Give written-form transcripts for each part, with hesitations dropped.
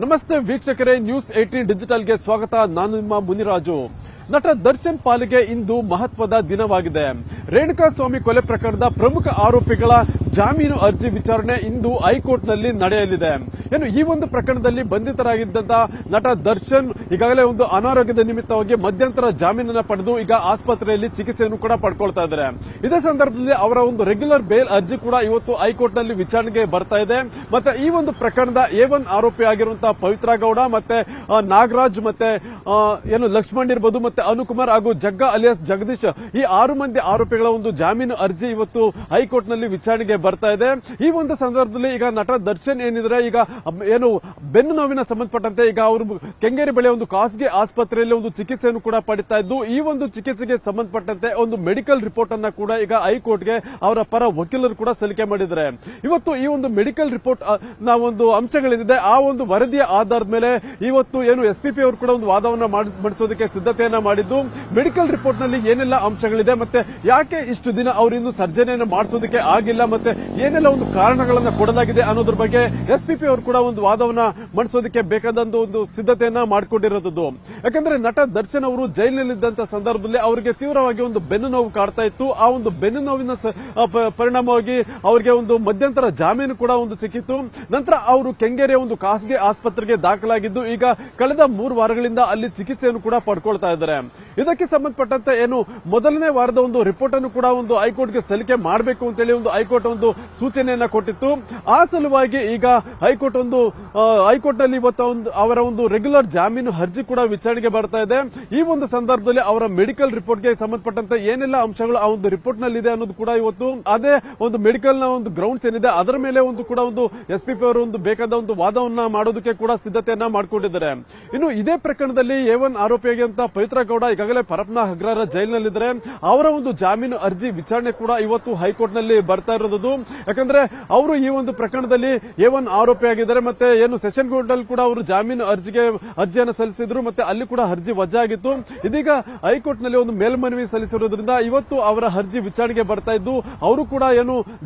ನಮಸ್ತೆ ವೀಕ್ಷಕರೇ, ನ್ಯೂಸ್ 18 ಡಿಜಿಟಲ್ಗೆ ಸ್ವಾಗತ. ನಾನು ನಿಮ್ಮ ಮುನಿರಾಜು. ನಟ ದರ್ಶನ್ ಪಾಲಿಗೆ ಇಂದು ಮಹತ್ವದ ದಿನವಾಗಿದೆ. ರೇಣುಕಾಸ್ವಾಮಿ ಕೊಲೆ ಪ್ರಕರಣದ ಪ್ರಮುಖ ಆರೋಪಿಗಳ ಜಾಮೀನು ಅರ್ಜಿ ವಿಚಾರಣೆ ಇಂದು ಹೈಕೋರ್ಟ್ನಲ್ಲಿ ನಡೆಯಲಿದೆ. ಈ ಒಂದು ಪ್ರಕರಣದಲ್ಲಿ ಬಂಧಿತರಾಗಿದ್ದಂತಹ ನಟ ದರ್ಶನ್ ಈಗಾಗಲೇ ಒಂದು ಅನಾರೋಗ್ಯದ ನಿಮಿತ್ತವಾಗಿ ಮಧ್ಯಂತರ ಜಾಮೀನನ್ನು ಪಡೆದು ಈಗ ಆಸ್ಪತ್ರೆಯಲ್ಲಿ ಚಿಕಿತ್ಸೆಯನ್ನು ಕೂಡ ಪಡ್ಕೊಳ್ತಾ ಇದ್ದಾರೆ. ಇದೇ ಸಂದರ್ಭದಲ್ಲಿ ಅವರ ಒಂದು ರೆಗ್ಯುಲರ್ ಬೇಲ್ ಅರ್ಜಿ ಕೂಡ ಇವತ್ತು ಹೈಕೋರ್ಟ್ನಲ್ಲಿ ವಿಚಾರಣೆಗೆ ಬರ್ತಾ ಇದೆ. ಮತ್ತೆ ಈ ಒಂದು ಪ್ರಕರಣದ A1 ಆರೋಪಿ ಆಗಿರುವಂತಹ ಪವಿತ್ರ ಗೌಡ ಮತ್ತೆ ನಾಗರಾಜ್ ಮತ್ತೆ ಲಕ್ಷ್ಮಣ್ ಇರಬಹುದು ಮತ್ತೆ ಅನುಕುಮಾರ್ ಹಾಗೂ ಜಗ್ಗ ಅಲಿಯಾಸ್ ಜಗದೀಶ್, ಈ 6 ಮಂದಿ ಆರೋಪಿಗಳ ಒಂದು ಜಾಮೀನು ಅರ್ಜಿ ಇವತ್ತು ಹೈಕೋರ್ಟ್ನಲ್ಲಿ ವಿಚಾರಣೆಗೆ ಬರ್ತಾ ಇದೆ. ಈ ಒಂದು ಸಂದರ್ಭದಲ್ಲಿ ಈಗ ನಟ ದರ್ಶನ್ ಏನಿದ್ರೆ ಈಗ ಬೆನ್ನು ನೋವಿನ ಸಂಬಂಧಪಟ್ಟಂತೆ ಈಗ ಅವರು ಕೆಂಗೇರಿ ಬಳಿಯ ಒಂದು ಖಾಸಗಿ ಆಸ್ಪತ್ರೆಯಲ್ಲಿ ಒಂದು ಚಿಕಿತ್ಸೆಯನ್ನು ಕೂಡ ಪಡಿತಾ ಇದ್ದು, ಈ ಒಂದು ಚಿಕಿತ್ಸೆಗೆ ಸಂಬಂಧಪಟ್ಟಂತೆ ಒಂದು ಮೆಡಿಕಲ್ ರಿಪೋರ್ಟ್ ಅನ್ನ ಕೂಡ ಈಗ ಹೈಕೋರ್ಟ್ಗೆ ಅವರ ಪರ ವಕೀಲರು ಕೂಡ ಸಲ್ಲಿಕೆ ಮಾಡಿದ್ದಾರೆ. ಇವತ್ತು ಈ ಒಂದು ಮೆಡಿಕಲ್ ರಿಪೋರ್ಟ್ ನ ಒಂದು ಅಂಶಗಳೇನಿದೆ ಆ ಒಂದು ವರದಿಯ ಆಧಾರದ ಮೇಲೆ ಇವತ್ತು ಎಸ್ಪಿಪಿ ಅವರು ಕೂಡ ಒಂದು ವಾದವನ್ನ ಮಂಡಿಸೋದಕ್ಕೆ ಸಿದ್ಧತೆಯನ್ನ ಮಾಡಿದ್ದು, ಮೆಡಿಕಲ್ ರಿಪೋರ್ಟ್ ನಲ್ಲಿ ಏನೆಲ್ಲ ಅಂಶಗಳಿದೆ ಮತ್ತೆ ಯಾಕೆ ಇಷ್ಟು ದಿನ ಅವರಿನ್ನು ಸರ್ಜರಿಯನ್ನು ಮಾಡಿಸೋದಕ್ಕೆ ಆಗಿಲ್ಲ ಮತ್ತೆ ಏನೆಲ್ಲ ಒಂದು ಕಾರಣಗಳನ್ನ ಕೊಡಲಾಗಿದೆ ಅನ್ನೋದ್ರ ಬಗ್ಗೆ ಎಸ್ಪಿಪಿ ಅವರು ಕೂಡ ಒಂದು ವಾದವನ್ನ ಮಂಡಿಸೋದಕ್ಕೆ ಬೇಕಾದಂತ ಒಂದು ಸಿದ್ಧತೆಯನ್ನ ಮಾಡಿಕೊಂಡಿರೋದು. ಯಾಕಂದ್ರೆ ನಟ ದರ್ಶನ್ ಅವರು ಜೈಲಿನಲ್ಲಿದ್ದಂತ ಸಂದರ್ಭದಲ್ಲಿ ಅವರಿಗೆ ತೀವ್ರವಾಗಿ ಒಂದು ಬೆನ್ನು ನೋವು ಕಾಡ್ತಾ ಇತ್ತು. ಆ ಒಂದು ಬೆನ್ನು ನೋವಿನ ಪರಿಣಾಮವಾಗಿ ಅವರಿಗೆ ಒಂದು ಮಧ್ಯಂತರ ಜಾಮೀನು ಕೂಡ ಒಂದು ಸಿಕ್ಕಿತ್ತು. ನಂತರ ಅವರು ಕೆಂಗೇರಿಯ ಒಂದು ಖಾಸಗಿ ಆಸ್ಪತ್ರೆಗೆ ದಾಖಲಾಗಿದ್ದು ಈಗ ಕಳೆದ 3 ವಾರಗಳಿಂದ ಅಲ್ಲಿ ಚಿಕಿತ್ಸೆಯನ್ನು ಕೂಡ ಪಡ್ಕೊಳ್ತಾ ಇದ್ದಾರೆ. ಇದಕ್ಕೆ ಸಂಬಂಧಪಟ್ಟಂತೆ ಮೊದಲನೇ ವಾರದ ಒಂದು ರಿಪೋರ್ಟ್ ಅನ್ನು ಕೂಡ ಒಂದು ಹೈಕೋರ್ಟ್ಗೆ ಸಲ್ಲಿಕೆ ಮಾಡಬೇಕು ಅಂತೇಳಿ ಒಂದು ಹೈಕೋರ್ಟ್ ಒಂದು ಸೂಚನೆಯನ್ನ ಕೊಟ್ಟಿತ್ತು. ಆ ಸಲುವಾಗಿ ಈಗ ಹೈಕೋರ್ಟ್ ನಲ್ಲಿ ಇವತ್ತು ಅವರ ಒಂದು ರೆಗ್ಯುಲರ್ ಜಾಮೀನು ಅರ್ಜಿ ಕೂಡ ವಿಚಾರಣೆಗೆ ಬರ್ತಾ ಇದೆ. ಈ ಒಂದು ಸಂದರ್ಭದಲ್ಲಿ ಅವರ ಮೆಡಿಕಲ್ ರಿಪೋರ್ಟ್ಗೆ ಸಂಬಂಧಪಟ್ಟಂತೆ ಏನೆಲ್ಲ ಅಂಶಗಳು ಆ ಒಂದು ರಿಪೋರ್ಟ್ ನಲ್ಲಿ ಇದೆ ಅನ್ನೋದು ಕೂಡ ಇವತ್ತು ಅದೇ ಒಂದು ಮೆಡಿಕಲ್ ನ ಒಂದು ಗ್ರೌಂಡ್ಸ್ ಏನಿದೆ ಅದರ ಮೇಲೆ ಒಂದು ಕೂಡ ಒಂದು ಎಸ್ಪಿಪಿ ಅವರು ಒಂದು ಬೇಕಾದ ಒಂದು ವಾದವನ್ನ ಮಾಡೋದಕ್ಕೆ ಕೂಡ ಸಿದ್ಧತೆಯನ್ನ ಮಾಡಿಕೊಂಡಿದ್ದಾರೆ. ಇನ್ನು ಇದೇ ಪ್ರಕರಣದಲ್ಲಿ A1 ಆರೋಪಿಯಾಗಿರುವಂತಹ ಪವಿತ್ರ ಗೌಡ ಈಗಾಗಲೇ ಪರಪ್ನ ಅಗ್ರಹಾರ ಜೈಲಿನಲ್ಲಿದ್ದಾರೆ. ಅವರ ಒಂದು ಜಾಮೀನು ಅರ್ಜಿ ವಿಚಾರಣೆ ಕೂಡ ಇವತ್ತು ಹೈಕೋರ್ಟ್ ನಲ್ಲಿ ಬರ್ತಾ ಇರೋದು. ಯಾಕಂದ್ರೆ ಅವರು ಈ ಒಂದು ಪ್ರಕರಣದಲ್ಲಿ A1 ಆರೋಪಿಯಾಗಿದ್ದಾರೆ ಮತ್ತೆ ಸೆಷನ್ ಕೋರ್ಟ್ ಅಲ್ಲಿ ಕೂಡ ಅವರು ಜಾಮೀನು ಅರ್ಜಿಯನ್ನು ಸಲ್ಲಿಸಿದ್ರು ಮತ್ತೆ ಅಲ್ಲಿ ಕೂಡ ಅರ್ಜಿ ವಜಾ ಆಗಿತ್ತು. ಇದೀಗ ಹೈಕೋರ್ಟ್ ನಲ್ಲಿ ಒಂದು ಮೇಲ್ಮನವಿ ಸಲ್ಲಿಸಿರೋದ್ರಿಂದ ಇವತ್ತು ಅವರ ಅರ್ಜಿ ವಿಚಾರಣೆಗೆ ಬರ್ತಾ ಇದ್ದು ಅವರು ಕೂಡ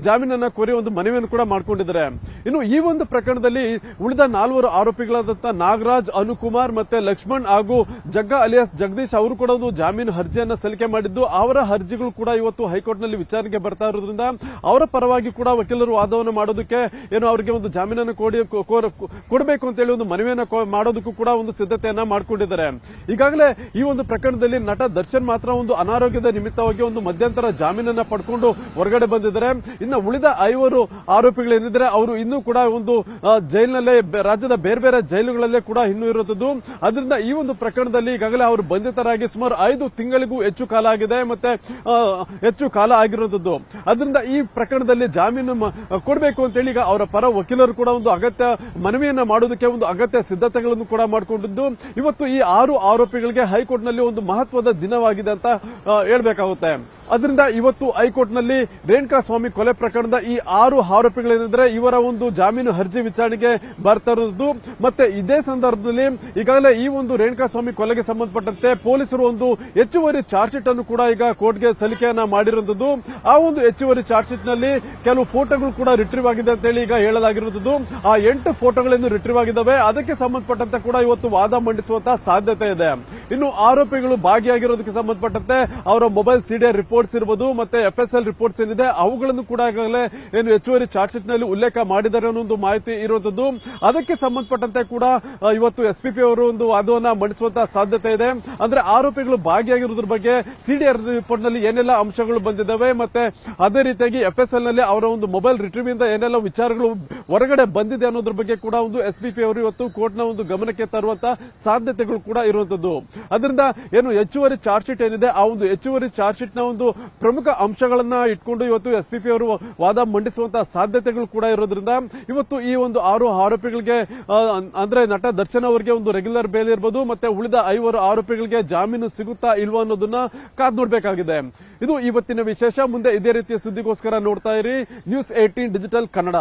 ಜಾಮೀನನ್ನ ಕೋರಿ ಒಂದು ಮನವಿಯನ್ನು ಕೂಡ ಮಾಡಿಕೊಂಡಿದ್ದಾರೆ. ಇನ್ನು ಈ ಒಂದು ಪ್ರಕರಣದಲ್ಲಿ ಉಳಿದ 4 ಆರೋಪಿಗಳಾದಂತಹ ನಾಗರಾಜ್, ಅನುಕುಮಾರ್ ಮತ್ತೆ ಲಕ್ಷ್ಮಣ್ ಹಾಗೂ ಜಗ್ಗ ಅಲಿಯಾಸ್ ಜಗದೀಶ್ ಅವರು ಕೂಡ ಒಂದು ಜಾಮೀನು ಅರ್ಜಿಯನ್ನ ಸಲ್ಲಿಕೆ ಮಾಡಿದ್ದು, ಅವರ ಅರ್ಜಿಗಳು ಕೂಡ ಇವತ್ತು ಹೈಕೋರ್ಟ್ ನಲ್ಲಿ ವಿಚಾರಣೆಗೆ ಬರ್ತಾ ಇರೋದ್ರಿಂದ ಅವರ ಪರವಾಗಿ ಕೂಡ ವಕೀಲರು ವಾದವನ್ನು ಮಾಡೋದಕ್ಕೆ ಅವರಿಗೆ ಒಂದು ಜಾಮೀನನ್ನು ಕೊಡಬೇಕು ಅಂತೇಳಿ ಒಂದು ಮನವಿಯನ್ನ ಮಾಡೋದಕ್ಕೂ ಕೂಡ ಒಂದು ಸಿದ್ಧತೆಯನ್ನ ಮಾಡಿಕೊಂಡಿದ್ದಾರೆ. ಈಗಾಗಲೇ ಈ ಒಂದು ಪ್ರಕರಣದಲ್ಲಿ ನಟ ದರ್ಶನ್ ಮಾತ್ರ ಒಂದು ಅನಾರೋಗ್ಯದ ನಿಮಿತ್ತವಾಗಿ ಒಂದು ಮಧ್ಯಂತರ ಜಾಮೀನನ್ನ ಪಡ್ಕೊಂಡು ಹೊರಗಡೆ ಬಂದಿದ್ದಾರೆ. ಇನ್ನು ಉಳಿದ 5 ಆರೋಪಿಗಳೇನಿದ್ದಾರೆ ಅವರು ಇನ್ನೂ ಕೂಡ ಒಂದು ಜೈಲಿನಲ್ಲೇ ರಾಜ್ಯದ ಬೇರೆ ಬೇರೆ ಜೈಲುಗಳಲ್ಲೇ ಕೂಡ ಇನ್ನೂ ಇರುತ್ತದೆ. ಅದರಿಂದ ಈ ಒಂದು ಪ್ರಕರಣದಲ್ಲಿ ಈಗಾಗಲೇ ಅವರು ಬಂಧಿತರಾಗಿ ಸುಮಾರು 5 ತಿಂಗಳಿಗೂ ಹೆಚ್ಚು ಕಾಲ ಆಗಿದೆ ಮತ್ತೆ ಹೆಚ್ಚು ಕಾಲ ಆಗಿರುತ್ತದೆ. ಅದರಿಂದ ಈ ಪ್ರಕರಣದಲ್ಲಿ ಜಾಮೀನು ಕೊಡಬೇಕು ಅಂತೇಳಿ ಈಗ ಅವರ ಪರ ವಕೀಲರು ಕೂಡ ಒಂದು ಅಗತ್ಯ ಮನವಿಯನ್ನ ಮಾಡೋದಕ್ಕೆ ಒಂದು ಅಗತ್ಯ ಸಿದ್ಧತೆಗಳನ್ನು ಕೂಡ ಮಾಡಿಕೊಂಡಿದ್ದು, ಇವತ್ತು ಈ 6 ಆರೋಪಿಗಳಿಗೆ ಹೈಕೋರ್ಟ್ ನಲ್ಲಿ ಒಂದು ಮಹತ್ವದ ದಿನವಾಗಿದೆ ಅಂತ ಹೇಳಬೇಕಾಗುತ್ತೆ. ಅದರಿಂದ ಇವತ್ತು ಹೈಕೋರ್ಟ್ ನಲ್ಲಿ ರೇಣುಕಾಸ್ವಾಮಿ ಕೊಲೆ ಪ್ರಕರಣದ ಈ 6 ಆರೋಪಿಗಳೇನಿದ್ರೆ ಇವರ ಒಂದು ಜಾಮೀನು ಅರ್ಜಿ ವಿಚಾರಣೆಗೆ ಬರ್ತಾ ಇರೋದು. ಮತ್ತೆ ಇದೇ ಸಂದರ್ಭದಲ್ಲಿ ಈಗಾಗಲೇ ಈ ಒಂದು ರೇಣುಕಾಸ್ವಾಮಿ ಕೊಲೆಗೆ ಸಂಬಂಧಪಟ್ಟಂತೆ ಪೊಲೀಸರು ಒಂದು ಹೆಚ್ಚುವರಿ ಚಾರ್ಜ್ ಶೀಟ್ ಅನ್ನು ಕೂಡ ಈಗ ಕೋರ್ಟ್ಗೆ ಸಲ್ಲಿಕೆಯನ್ನ ಮಾಡಿರುವುದು. ಆ ಒಂದು ಹೆಚ್ಚುವರಿ ಚಾರ್ಜ್ ಶೀಟ್ ನಲ್ಲಿ ಕೆಲವು ಫೋಟೋಗಳು ಕೂಡ ರಿಟ್ರೀವ್ ಆಗಿದೆ ಅಂತ ಹೇಳಿ ಈಗ ಹೇಳಲಾಗಿರುವುದು. ಆ 8 ಫೋಟೋಗಳನ್ನು ರಿಟ್ರೀವ್ ಆಗಿದ್ದಾವೆ. ಅದಕ್ಕೆ ಸಂಬಂಧಪಟ್ಟಂತೆ ಕೂಡ ಇವತ್ತು ವಾದ ಮಂಡಿಸುವಂತಹ ಸಾಧ್ಯತೆ ಇದೆ. ಇನ್ನು ಆರೋಪಿಗಳು ಭಾಗಿಯಾಗಿರೋದಕ್ಕೆ ಸಂಬಂಧಪಟ್ಟಂತೆ ಅವರ ಮೊಬೈಲ್ ಸಿಡಿಆರ್ ರಿಪೋರ್ಟ್ಸ್ ಇರಬಹುದು ಮತ್ತೆ FSL ರಿಪೋರ್ಟ್ಸ್ ಏನಿದೆ ಅವುಗಳನ್ನು ಕೂಡ ಈಗಾಗಲೇ ಹೆಚ್ಚುವರಿ ಚಾರ್ಜ್ ಶೀಟ್ ನಲ್ಲಿ ಉಲ್ಲೇಖ ಮಾಡಿದ್ದಾರೆ ಅನ್ನೋ ಒಂದು ಮಾಹಿತಿ ಇರುವಂತದ್ದು. ಅದಕ್ಕೆ ಸಂಬಂಧಪಟ್ಟಂತೆ ಕೂಡ ಇವತ್ತು ಎಸ್ಪಿಪಿ ಅವರು ಒಂದು ವಾದವನ್ನ ಮಂಡಿಸುವಂತಹ ಸಾಧ್ಯತೆ ಇದೆ. ಅಂದ್ರೆ ಆರೋಪಿಗಳು ಭಾಗಿಯಾಗಿರೋದ್ರ ಬಗ್ಗೆ ಸಿಡಿಆರ್ ರಿಪೋರ್ಟ್ ನಲ್ಲಿ ಏನೆಲ್ಲ ಅಂಶಗಳು ಬಂದಿದ್ದಾವೆ ಮತ್ತೆ ಅದೇ ರೀತಿಯಾಗಿ FSL ನಲ್ಲಿ ಅವರ ಒಂದು ಮೊಬೈಲ್ ರಿಟ್ರೀವ್ ಇಂದ ಏನೆಲ್ಲ ವಿಚಾರಗಳು ಹೊರಗಡೆ ಬಂದಿದೆ ಅನ್ನೋದ್ರ ಬಗ್ಗೆ ಕೂಡ ಒಂದು ಎಸ್ಪಿಪಿ ಅವರು ಇವತ್ತು ಕೋರ್ಟ್ ನ ಒಂದು ಗಮನಕ್ಕೆ ತರುವಂತಹ ಸಾಧ್ಯತೆಗಳು ಕೂಡ ಇರುವಂತದ್ದು. ಅದರಿಂದ ಹೆಚ್ಚುವರಿ ಚಾರ್ಜ್ ಶೀಟ್ ಏನಿದೆ ಆ ಒಂದು ಹೆಚ್ಚುವರಿ ಚಾರ್ಜ್ ಶೀಟ್ ನ ಒಂದು ಪ್ರಮುಖ ಅಂಶಗಳನ್ನ ಇಟ್ಕೊಂಡು ಇವತ್ತು ಎಸ್ಪಿಪಿ ಅವರು ವಾದ ಮಂಡಿಸುವಂತಹ ಸಾಧ್ಯತೆಗಳು ಕೂಡ ಇರೋದ್ರಿಂದ ಇವತ್ತು ಈ ಒಂದು 6 ಆರೋಪಿಗಳಿಗೆ ಅಂದ್ರೆ ನಟ ದರ್ಶನ್ ಅವರಿಗೆ ಒಂದು ರೆಗ್ಯುಲರ್ ಬೇಲ್ ಇರಬಹುದು ಮತ್ತೆ ಉಳಿದ 5 ಆರೋಪಿಗಳಿಗೆ ಜಾಮೀನು ಸಿಗುತ್ತಾ ಇಲ್ವಾ ಅನ್ನೋದನ್ನ ಕಾದ್ ನೋಡಬೇಕಾಗಿದೆ. ಇದು ಇವತ್ತಿನ ವಿಶೇಷ. ಮುಂದೆ ಇದೇ ರೀತಿಯ ಸುದ್ದಿಗೋಸ್ಕರ ನೋಡ್ತಾ ಇರಿ ನ್ಯೂಸ್ 18 ಡಿಜಿಟಲ್ ಕನ್ನಡ.